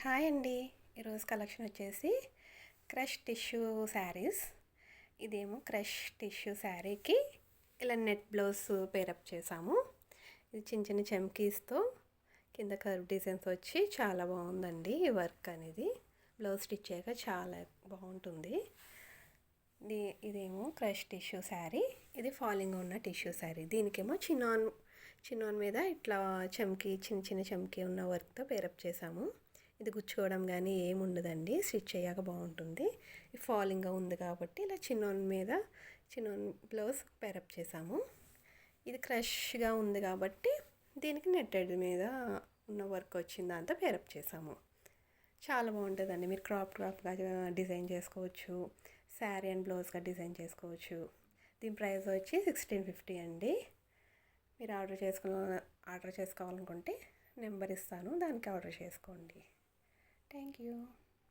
Hi అండి. ఈరోజు collection వచ్చేసి క్రష్ టిష్యూ శారీస్. ఇదేమో క్రష్ టిష్యూ శారీకి ఇలా నెట్ బ్లౌజ్ పేరప్ చేసాము. ఇది చిన్న చిన్న చమ్కీస్తో కింద కర్వ్ డిజైన్స్ వచ్చి చాలా బాగుందండి. ఈ వర్క్ అనేది బ్లౌజ్ స్టిచ్ చేయగా చాలా బాగుంటుంది. ఇదేమో క్రష్ టిష్యూ శారీ. ఇది ఫాలింగ్ ఉన్న టిష్యూ శారీ. దీనికేమో చిన్నాన్ మీద ఇట్లా చిన్న చిన్న చమ్కీ ఉన్న వర్క్తో పేరప్ చేసాము. ఇది గుచ్చుకోవడం కానీ ఏమి ఉండదండి, స్టిచ్ అయ్యాక బాగుంటుంది. ఫాలింగ్గా ఉంది కాబట్టి ఇలా చిన్న బ్లౌజ్ పేరప్ చేసాము. ఇది క్రష్గా ఉంది కాబట్టి దీనికి నెట్టెడ్ మీద ఉన్న వర్క్ వచ్చిన దాంతో పేరప్ చేసాము. చాలా బాగుంటుందండి. మీరు క్రాప్గా డిజైన్ చేసుకోవచ్చు, శారీ అండ్ బ్లౌజ్గా డిజైన్ చేసుకోవచ్చు. దీని ప్రైస్ వచ్చి 1650 అండి. మీరు ఆర్డర్ చేసుకోవాలనుకుంటే నెంబర్ ఇస్తాను, దానికి ఆర్డర్ చేసుకోండి. Thank you.